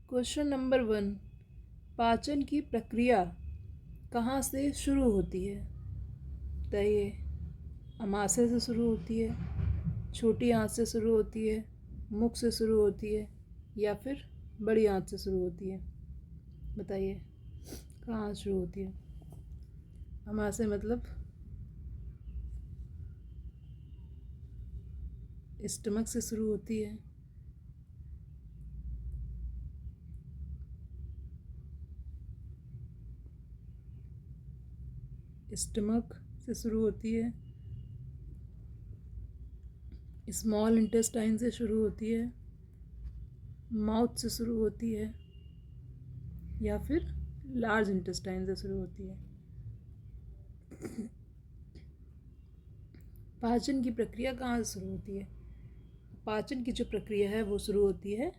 Question number 1। पाचन की प्रक्रिया कहाँ से शुरू होती है? बताइए। अमाशय से शुरू होती है, छोटी आंत से शुरू होती है, मुख से शुरू होती है, या फिर बड़ी आंत से शुरू होती है? बताइए कहाँ शुरू होती है? अमाशय मतलब स्टमक से शुरू होती है। स्टमक से शुरू होती है, स्मॉल इंटेस्टाइन से शुरू होती है, माउथ से शुरू होती है, या फिर लार्ज इंटेस्टाइन से शुरू होती है। पाचन की प्रक्रिया कहाँ से शुरू होती है? पाचन की जो प्रक्रिया है वो शुरू होती है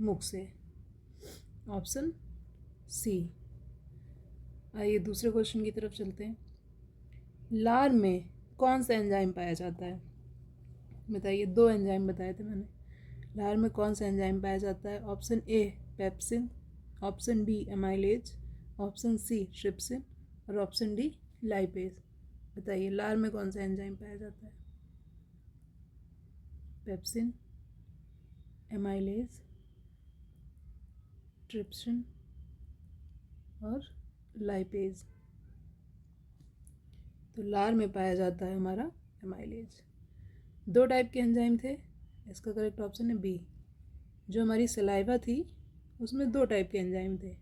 मुख से। Option C. आइए दूसरे क्वेश्चन की तरफ चलते हैं। लार में कौन सा एंजाइम पाया जाता है? बताइए, 2 एंजाइम बताए थे मैंने। लार में कौन सा एंजाइम पाया जाता है? Option A pepsin, option B amylase, option C trypsin और ऑप्शन डी लाइपेज। बताइए लार में कौन सा एंजाइम पाया जाता है? पेप्सिन, एमाइलेज, ट्रिप्सिन और लाइपेज। तो लार में पाया जाता है हमारा एमाइलेज। 2 टाइप के एंजाइम थे, इसका करेक्ट ऑप्शन है बी। जो हमारी सलाइवा थी उसमें 2 टाइप के एंजाइम थे।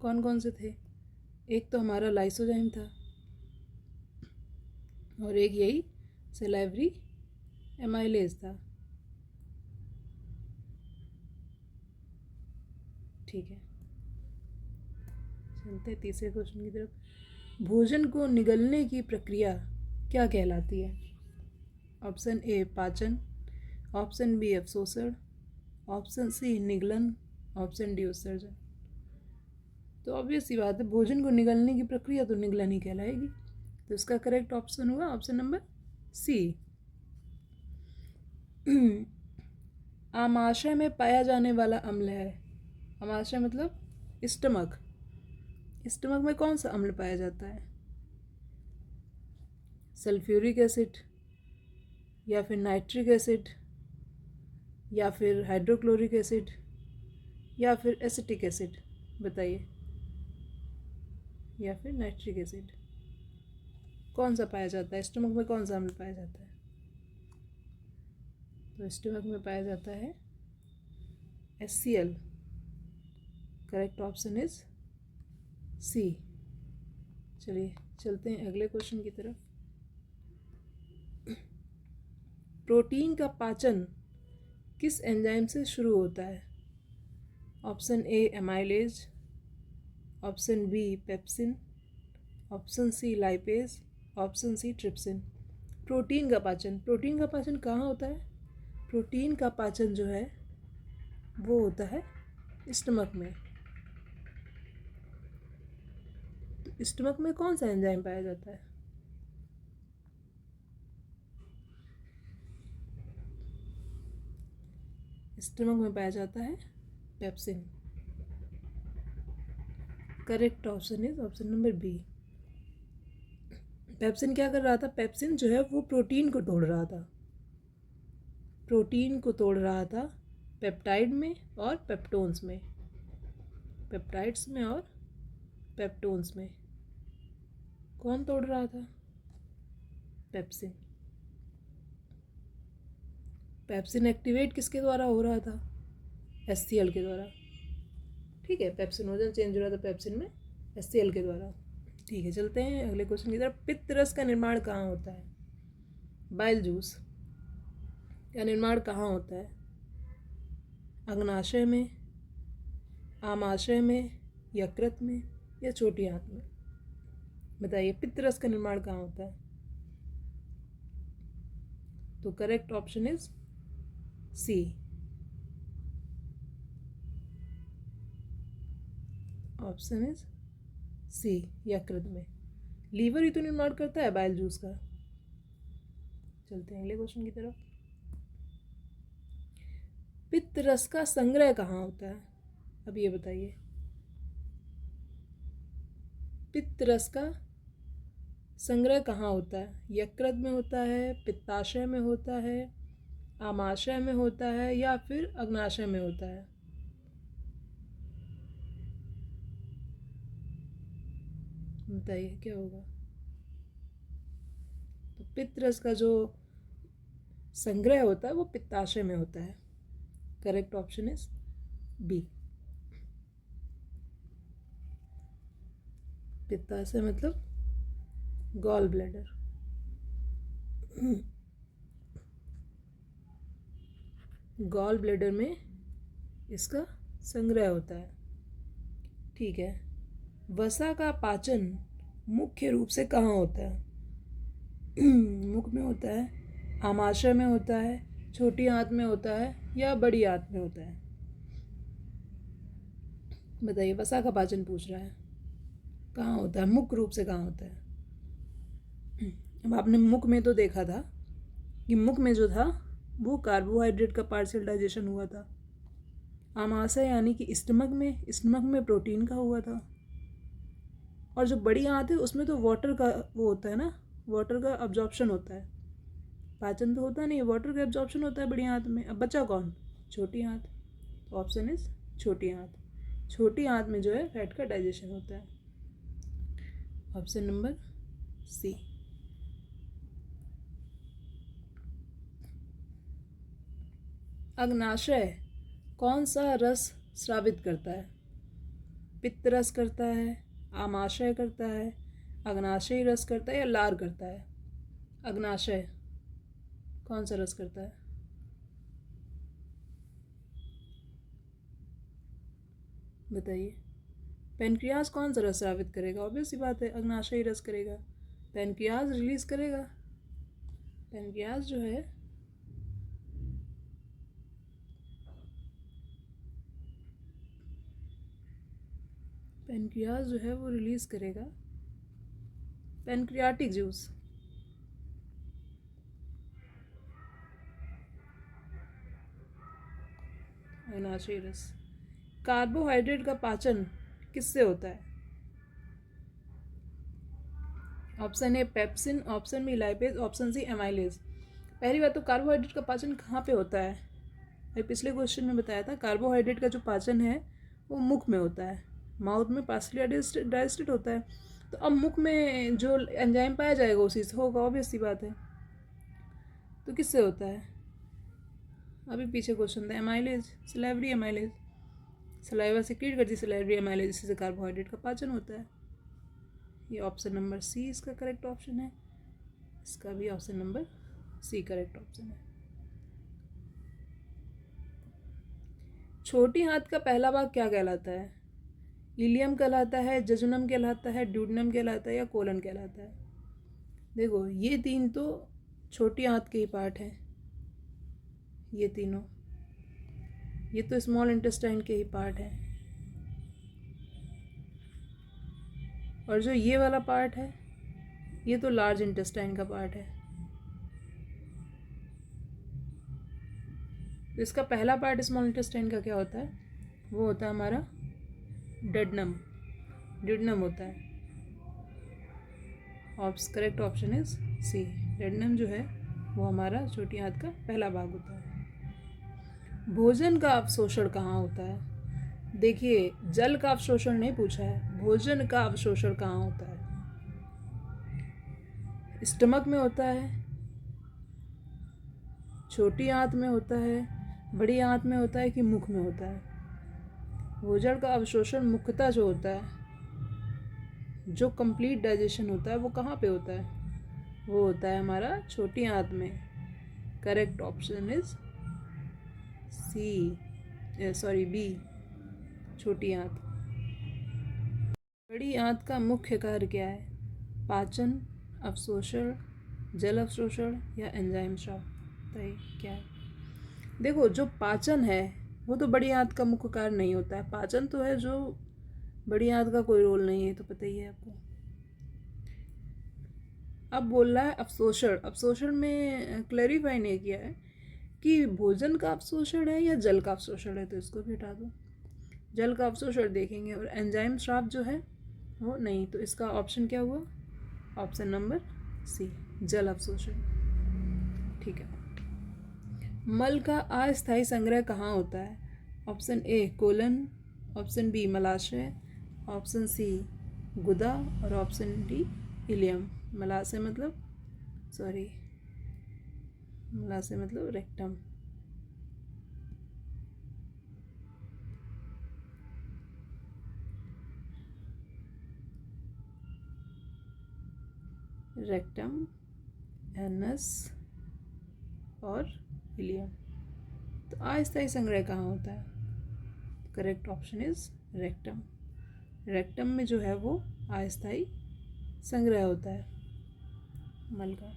कौन कौन से थे? एक तो हमारा लाइसोजाइम था और एक यही सलाइवरी एमाइलेज था। ठीक है, चलते हैं तीसरे क्वेश्चन की तरफ। भोजन को निगलने की प्रक्रिया क्या कहलाती है? ऑप्शन ए पाचन, ऑप्शन बी अवशोषण, ऑप्शन सी निगलन, ऑप्शन डी उत्सर्जन। तो ऑब्वियस सी बात है, भोजन को निगलने की प्रक्रिया तो निगलन ही कहलाएगी। तो इसका करेक्ट ऑप्शन हुआ ऑप्शन नंबर सी। आमाशय में पाया जाने वाला अम्ल है। आमाशय मतलब स्टमक। स्टमक में कौन सा अम्ल पाया जाता है? सल्फ्यूरिक एसिड, या फिर नाइट्रिक एसिड, या फिर हाइड्रोक्लोरिक एसिड, या फिर एसिटिक एसिड? बताइए। या फिर नाइट्रिक एसिड। कौन सा पाया जाता है स्टमक में? कौन सा अम्ल पाया जाता है? तो स्टमक में पाया जाता है HCl। Correct option is C. चलिए चलते हैं अगले क्वेश्चन की तरफ। प्रोटीन का पाचन किस एंजाइम से शुरू होता है? Option A amylase, option B pepsin, option C lipase, option C trypsin. Protein का पाचन कहाँ होता है? प्रोटीन का पाचन जो है वो होता है स्टमक में। तो स्टमक में कौन सा एंजाइम पाया जाता है? स्टमक में पाया जाता है pepsin. Correct option is option number B. Pepsin क्या कर रहा था? पेप्सिन जो है वो प्रोटीन को तोड़ रहा था। प्रोटीन को तोड़ रहा था पेप्टाइड में और पेप्टोन्स में। पेप्टाइड्स में और पेप्टोन्स में कौन तोड़ रहा था? पेप्सिन। पेप्सिन एक्टिवेट किसके द्वारा हो रहा था? HCl के द्वारा। ठीक है, पेप्सिनोजन चेंज हो रहा था पेप्सिन में HCl के द्वारा। ठीक है, चलते हैं अगले क्वेश्चन की तरफ। पित्त रस का निर्माण कहाँ होता है? बाइल जूस का निर्माण कहाँ होता है? अग्नाशय में, आमाशय में, यकृत में, या छोटी आंत में? बताइए पित्त रस का निर्माण कहाँ होता है? तो correct option is C. Option is C, यकृत में। लीवर ही तो निर्माण करता है बाइल जूस का। चलते हैं अगले क्वेश्चन की तरफ। पित्त रस का संग्रह कहाँ होता है? अब ये बताइए, पित्त रस का संग्रह कहाँ होता है? यकृत में होता है, पित्ताशय में होता है, आमाशय में होता है, या फिर अग्नाशय में होता है? बताइए क्या होगा? तो पित्त रस का जो संग्रह होता है वो पित्ताशय में होता है। Correct option is B. पित्ताशय मतलब गॉल ब्लैडर। गॉल ब्लैडर में इसका संग्रह होता है। ठीक है। वसा का पाचन मुख्य रूप से कहाँ होता है? मुख में होता है, आमाशय में होता है, छोटी आंत में होता है, या बड़ी आंत में होता है? बताइए, वसा का पाचन पूछ रहा है, कहाँ होता है, मुख्य रूप से कहाँ होता है? अब आपने मुख में तो देखा था कि मुख में जो था वो कार्बोहाइड्रेट का पार्शियल डाइजेशन हुआ था। आमाशय यानी कि स्टमक में प्रोटीन का हुआ था। और जो बड़ी आंत है उसमें तो वाटर का वो होता है ना, वाटर का अब्जॉर्प्शन होता है। पाचन तो होता नहीं है, वाटर का एब्जॉर्प्शन होता है बड़ी आंत में। अब बचा कौन? छोटी आंत। ऑप्शन इज छोटी आंत। छोटी आंत में जो है फैट का डाइजेशन होता है। ऑप्शन नंबर सी। अग्नाशय कौन सा रस स्रावित करता है? पित्त रस करता है, आमाशय करता है, अग्नाशयी रस करता है, या लार करता है? अग्नाशय कौन सा रस करता है? बताइए। पेनक्रियाज कौन सा रस स्रावित करेगा? ऑब्वियस सी बात है, अग्नाशयी रस करेगा। पेनक्रियाज रिलीज करेगा। पेनक्रियाज जो है वो रिलीज करेगा पेनक्रियाटिक जूस। अग्नाशयी रस। कार्बोहाइड्रेट का पाचन किससे होता है? Option A pepsin, option B lipase, option C amylase. पहली बात तो कार्बोहाइड्रेट का पाचन कहाँ पे होता है? मैं पिछले क्वेश्चन में बताया था, कार्बोहाइड्रेट का जो पाचन है वो मुख में होता है, माउथ में पार्शली डाइजेस्टेड होता है। तो अब मुख में जो एंजाइम पाया जाएगा उसी से होगा, ऑब्वियस सी बात है। तो किससे होता है? अभी पीछे क्वेश्चन था, amylase, salivary amylase. Saliva secrete करती सलाइवरी एमाइलेज, इसी से कार्बोहाइड्रेट का पाचन होता है। ये ऑप्शन नंबर सी इसका करेक्ट ऑप्शन है। इसका भी option number C correct option है। छोटी आंत का पहला भाग क्या कहलाता है? इलियम कहलाता है, जजुनम कहलाता है, ड्यूडनम कहलाता है, या कोलन कहलाता है? देखो, ये तीन तो छोटी आंत के ही पार्ट हैं, ये तीनों। ये तो स्मॉल इंटेस्टाइन के ही पार्ट हैं। और जो ये वाला पार्ट है ये तो लार्ज इंटेस्टाइन का पार्ट है। तो इसका पहला पार्ट स्मॉल इंटेस्टाइन का क्या होता है? वो होता है हमारा डेडनम, ड्यूडनम होता है। Correct option is C. Duodenum जो है वो हमारा छोटी आंत का पहला भाग होता है। भोजन का अवशोषण कहाँ होता है? देखिए, जल का अवशोषण नहीं पूछा है, भोजन का अवशोषण कहाँ होता है? स्टमक में होता है, छोटी आंत में होता है, बड़ी आंत में होता है, कि मुख में होता है? भोजन का अवशोषण मुख्यतः जो होता है, जो कंप्लीट डाइजेशन होता है, वो कहाँ पे होता है? वो होता है हमारा छोटी आंत में। Correct option is C, sorry B, छोटी आंत। बड़ी आंत का मुख्य कार्य क्या है? पाचन, अवशोषण, जल अवशोषण, या एंजाइम स्राव? बताइए क्या है? देखो, जो पाचन है वो तो बड़ी आंत का मुख्य कार्य नहीं होता है। पाचन तो है, जो बड़ी आंत का कोई रोल नहीं है, तो पता ही है आपको। अब बोल रहा है अवशोषण। अवशोषण में क्लैरिफाई नहीं किया है कि भोजन का अवशोषण है या जल का अवशोषण है, तो इसको भी हटा दो। जल का अवशोषण देखेंगे और एंजाइम स्राव जो है वो नहीं, तो इसका ऑप्शन क्या हुआ? ऑप्शन नंबर सी, जल अवशोषण। ठीक है। मल का अस्थायी संग्रह कहाँ होता है? Option A colon, option B मलाशय, ऑप्शन सी गुदा और ऑप्शन डी इलियम। मलाशय मतलब रेक्टम। रेक्टम, एनस और इलियम। तो अस्थायी संग्रह कहाँ होता है? Correct option is rectum. Rectum में जो है वो अस्थायी संग्रह होता है मल का।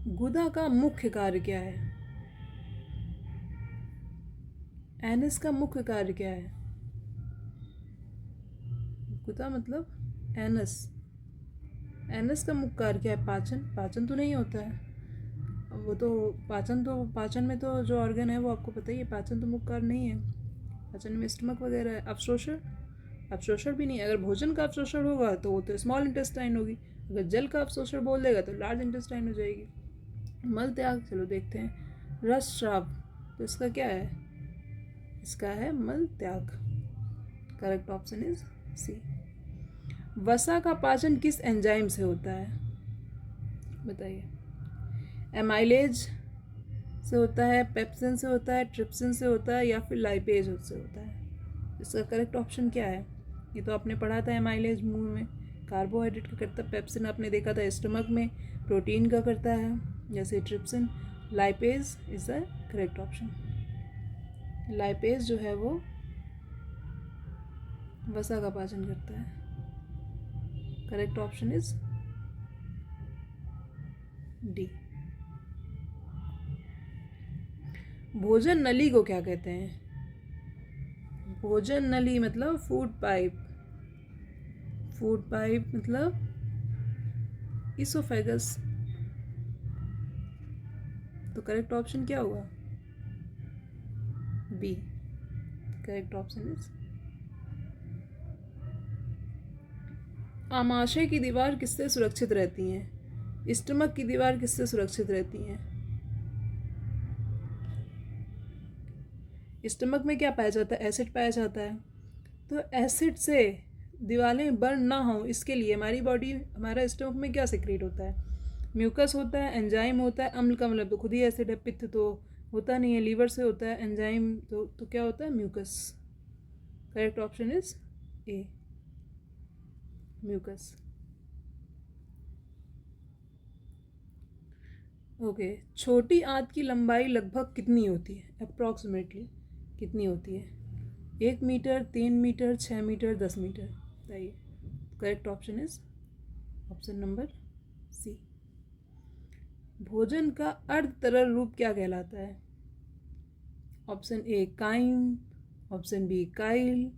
गुदा का मुख्य कार्य क्या है? एनस का मुख्य कार्य क्या है? गुदा मतलब एनस। एनस का मुख्य कार्य क्या है? पाचन। पाचन तो नहीं होता है वो तो। पाचन में तो जो ऑर्गन है वो आपको पता ही है, पाचन तो मुख्य कार्य नहीं है। पाचन में स्टमक वगैरह है। अवशोषण भी नहीं। अगर भोजन का अवशोषण होगा तो वो तो स्मॉल इंटेस्टाइन होगी। अगर जल का अवशोषण बोल देगा तो लार्ज इंटेस्टाइन हो जाएगी। मल त्याग, चलो देखते हैं। रस श्राव, तो इसका क्या है? इसका है मल त्याग। Correct option is C. वसा का पाचन किस एंजाइम से होता है? बताइए। एमाइलेज से होता है, पेप्सिन से होता है, ट्रिप्सिन से होता है या फिर लाइपेज से होता है? इसका करेक्ट ऑप्शन क्या है? ये तो आपने पढ़ा था, एमाइलेज मुंह में कार्बोहाइड्रेट का करता है, पेप्सिन आपने देखा था स्टमक में प्रोटीन का करता है, जैसे trypsin. Lipase is the correct option. Lipase जो है वो वसा का पाचन करता है। Correct option is D. भोजन नली को क्या कहते हैं? भोजन नली मतलब फूड पाइप। फूड पाइप मतलब इसोफेगस। तो करेक्ट ऑप्शन क्या हुआ? बी। Correct option is. आमाशय की दीवार किससे सुरक्षित रहती है? स्टमक की दीवार किससे सुरक्षित रहती है? स्टमक में क्या पाया जाता है? एसिड पाया जाता है। तो एसिड से दीवारें बर्न ना हो इसके लिए हमारा स्टमक में क्या सिक्रेट होता है? म्यूकस होता है, एंजाइम होता है। अम्ल का मतलब तो खुद ही एसिड है, पित्त तो होता नहीं है, लीवर से होता है। एंजाइम तो क्या होता है? Mucus. Correct option is A, mucus. Okay. छोटी आंत की लंबाई लगभग कितनी होती है? अप्रॉक्सीमेटली कितनी होती है? 1 मीटर, 3 मीटर, 6 मीटर, 10 मीटर? बताइए। Correct option is option number C. भोजन का अर्ध तरल रूप क्या कहलाता है? Option A chyme, option B chyle,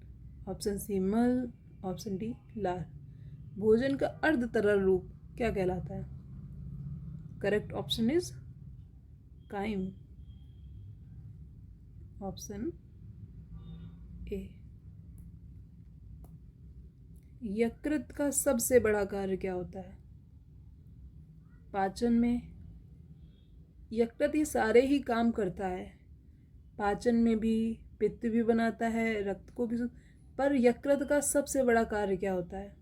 option C मल, ऑप्शन डी लार। भोजन का अर्ध तरल रूप क्या कहलाता है? Correct option is chyme, option A. यकृत का सबसे बड़ा कार्य क्या होता है? पाचन में यकृत ये सारे ही काम करता है। पाचन में भी, पित्त भी बनाता है, रक्त को भी। पर यकृत का सबसे बड़ा कार्य क्या होता है?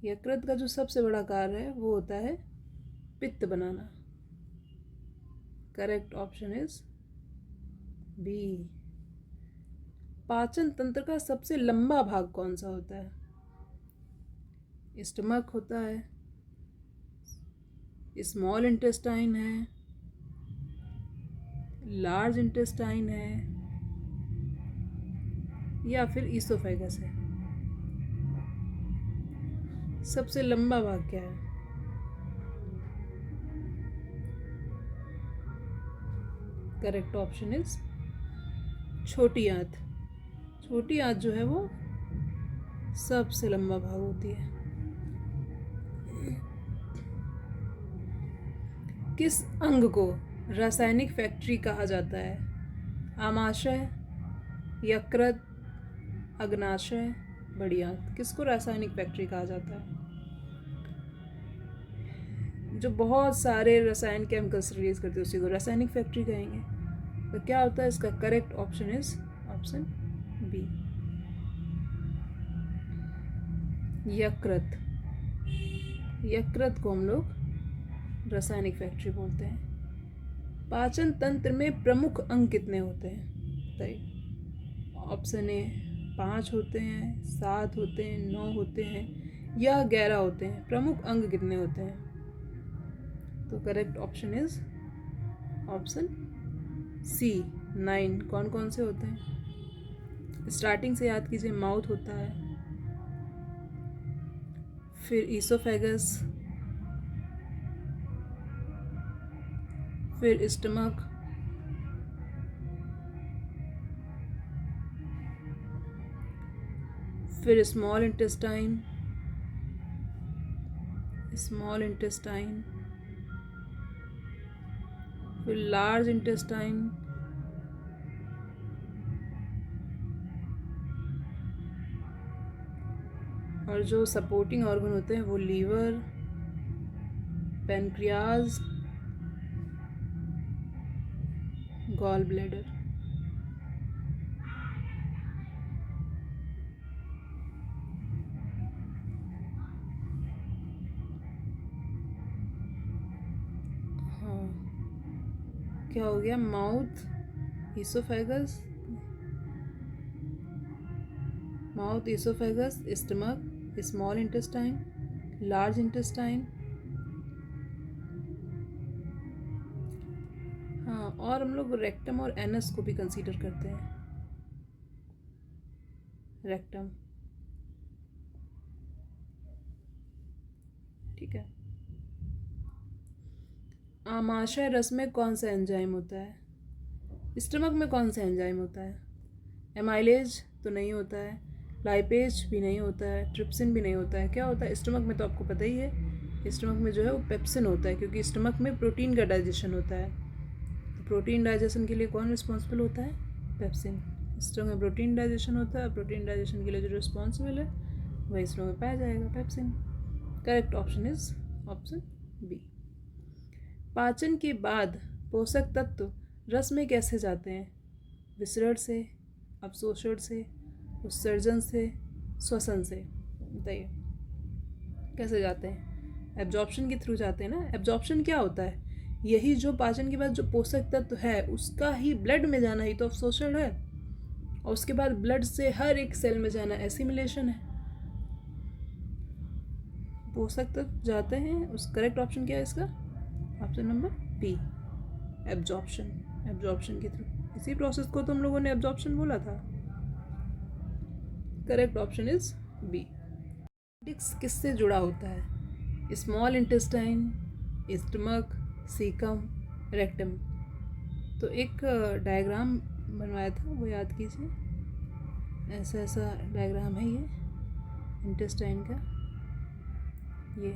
यकृत का जो सबसे बड़ा कार्य है वो होता है पित्त बनाना। Correct option is B. पाचन तंत्र का सबसे लंबा भाग कौन सा होता है? स्टमक होता है, स्मॉल इंटेस्टाइन है, लार्ज इंटेस्टाइन है या फिर ईसोफेगस है? सबसे लंबा भाग क्या है? करेक्ट ऑप्शन इज छोटी आंत। छोटी आंत जो है वो सबसे लंबा भाग होती है। किस अंग को रासायनिक फैक्ट्री कहा जाता है? आमाशय, यकृत, अग्नाशय, बढ़िया। किसको रासायनिक फैक्ट्री कहा जाता है? जो बहुत सारे रसायन केमिकल्स रिलीज करते हैं उसी को रासायनिक फैक्ट्री कहेंगे। तो क्या होता है इसका correct option is option B, यकृत। यकृत को हम लोग रासायनिक फैक्ट्री बोलते हैं। पाचन तंत्र में प्रमुख अंग कितने होते हैं? बताइए। ऑप्शन ए 5 होते हैं, 7 होते हैं, 9 होते हैं या 11 होते हैं। प्रमुख अंग कितने होते हैं? तो correct option is option C 9। कौन कौन से होते हैं? स्टार्टिंग से याद कीजिए। माउथ होता है, फिर ईसोफेगस, फिर स्टमक, फिर स्मॉल इंटेस्टाइन, फिर लार्ज इंटेस्टाइन, और जो सपोर्टिंग ऑर्गन होते हैं वो लीवर, पैनक्रियाज, गॉल ब्लैडर। हाँ, क्या हो गया? Mouth, oesophagus, stomach, small intestine, large intestine. हाँ, और हम लोग रेक्टम और एनस को भी कंसीडर करते हैं। रेक्टम, ठीक है। आमाशय रस में कौन सा एंजाइम होता है? स्टमक में कौन सा एंजाइम होता है? एमाइलेज तो नहीं होता है, लाइपेज भी नहीं होता है, ट्रिप्सिन भी नहीं होता है। क्या होता है स्टमक में? तो आपको पता ही है, स्टमक में जो है वो पेप्सिन होता है, क्योंकि स्टमक में प्रोटीन का डाइजेशन होता है। तो प्रोटीन डाइजेशन के लिए कौन रिस्पॉन्सिबल होता है? पेप्सिन। स्टमक में प्रोटीन डाइजेशन होता है, प्रोटीन डाइजेशन के लिए जो रिस्पॉन्सिबल है वही स्टमक में पाया जाएगा, pepsin. Correct option is option B. पाचन के बाद पोषक तत्व रस में कैसे जाते हैं? विसरण से, अवशोषण से, उत्सर्जन से, श्वसन से। बताइए कैसे जाते हैं? एब्जॉर्प्शन के थ्रू जाते हैं ना। एब्जॉर्प्शन क्या होता है? यही जो पाचन के बाद जो पोषक तत्व है उसका ही ब्लड में जाना ही तो अवशोषण है, और उसके बाद ब्लड से हर एक सेल में जाना एसिमिलेशन है। पोषक तत्व जाते हैं, उस करेक्ट ऑप्शन क्या है इसका? ऑप्शन नंबर बी, एब्जॉर्प्शन के थ्रू। इसी प्रोसेस को तो हम लोगों ने एब्जॉर्प्शन बोला था। Correct option is B. Appendix किससे जुड़ा होता है? Small intestine, stomach, caecum, rectum. तो एक डायग्राम बनवाया था, वो याद कीजिए। ऐसा ऐसा डायग्राम है ये इंटेस्टाइन का। ये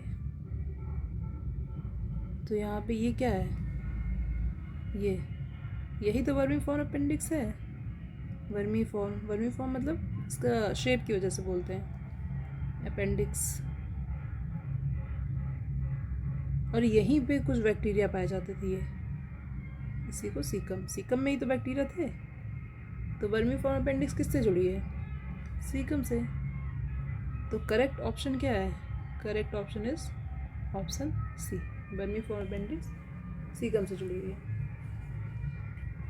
तो यहाँ पे ये क्या है? यही तो वर्मीफॉर्म अपेंडिक्स है। वर्मीफॉर्म मतलब इसका शेप की वजह से बोलते हैं अपेंडिक्स। और यहीं पे कुछ बैक्टीरिया पाए जाते थे, ये इसी को सीकम में ही तो बैक्टीरिया थे। तो वर्मीफॉर्म अपेंडिक्स किससे जुड़ी है? सीकम से। तो करेक्ट ऑप्शन क्या है? Correct option is option C, vermiform appendix caecum से जुड़ी हुई है।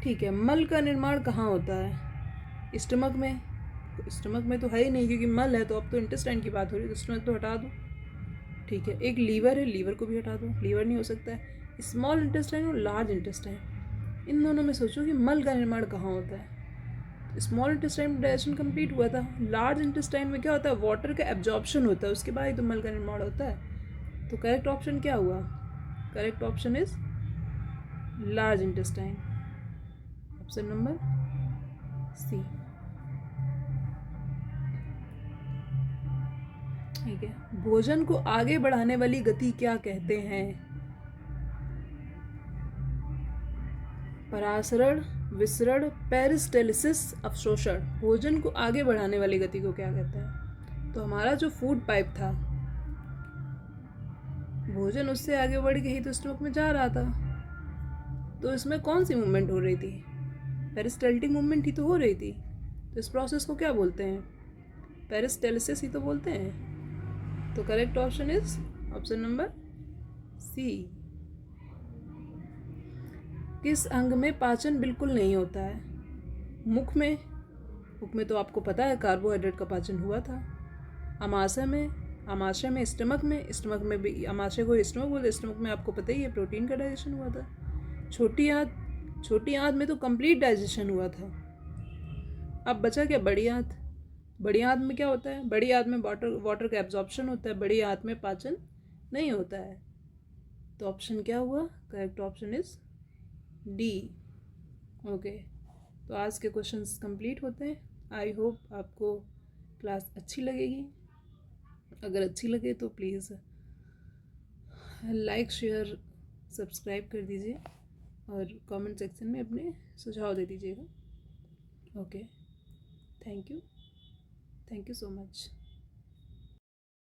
ठीक है, मल का निर्माण कहाँ होता है? स्टमक में? स्टमक में तो है ही नहीं, क्योंकि मल है। तो अब तो इंटेस्टाइन की बात हो रही है, तो स्टमक तो हटा दो। ठीक है, एक लीवर है, लीवर को भी हटा दो, लीवर नहीं हो सकता है। स्मॉल इंटेस्टाइन और लार्ज इंटेस्टाइन, इन दोनों में सोचो कि मल का निर्माण कहाँ होता है। स्मॉल इंटेस्टाइन में डाइजेशन कंप्लीट हुआ था, लार्ज इंटेस्टाइन में क्या होता है? वाटर का एब्जॉर्प्शन होता है, उसके बाद ही तो मल का निर्माण होता है। तो करेक्ट ऑप्शन क्या हुआ? Correct option is large intestine, option number C. ठीक है, भोजन को आगे बढ़ाने वाली गति क्या कहते हैं? परासरण, विसरण, पेरिस्टेलिसिस, अवशोषण, भोजन को आगे बढ़ाने वाली गति को क्या कहते हैं? तो हमारा जो फूड पाइप था, भोजन उससे आगे बढ़ के ही तो स्टमक में जा रहा था, तो इसमें कौन सी मूवमेंट हो रही थी? पेरिस्टल्टिक मूवमेंट ही तो हो रही थी। तो इस प्रोसेस को क्या बोलते हैं? पेरिस्टेलिसिस ही तो बोलते हैं। तो correct option is option number C. किस अंग में पाचन बिल्कुल नहीं होता है? मुख में। मुख में तो आपको पता है कार्बोहाइड्रेट का पाचन हुआ था। आमाशय में, आमाशय में स्टमक में, स्टमक में भी, आमाशय को स्टमक बोलते, स्टमक में आपको पता ही है प्रोटीन का डाइजेशन हुआ था। छोटी आंत, छोटी आंत में तो कंप्लीट डाइजेशन हुआ था। अब बचा क्या? बड़ी आंत। बड़ी आंत में क्या होता है? बड़ी आंत में वाटर का एब्जॉर्प्शन होता है, बड़ी आंत में पाचन नहीं होता है। तो ऑप्शन क्या हुआ? Correct option is D. Okay, तो आज के क्वेश्चंस कंप्लीट होते हैं। आई होप आपको क्लास अच्छी लगेगी। अगर अच्छी लगे तो प्लीज़ लाइक, शेयर, सब्सक्राइब कर दीजिए और कमेंट सेक्शन में अपने सुझाव दे दीजिएगा। Okay, thank you so much.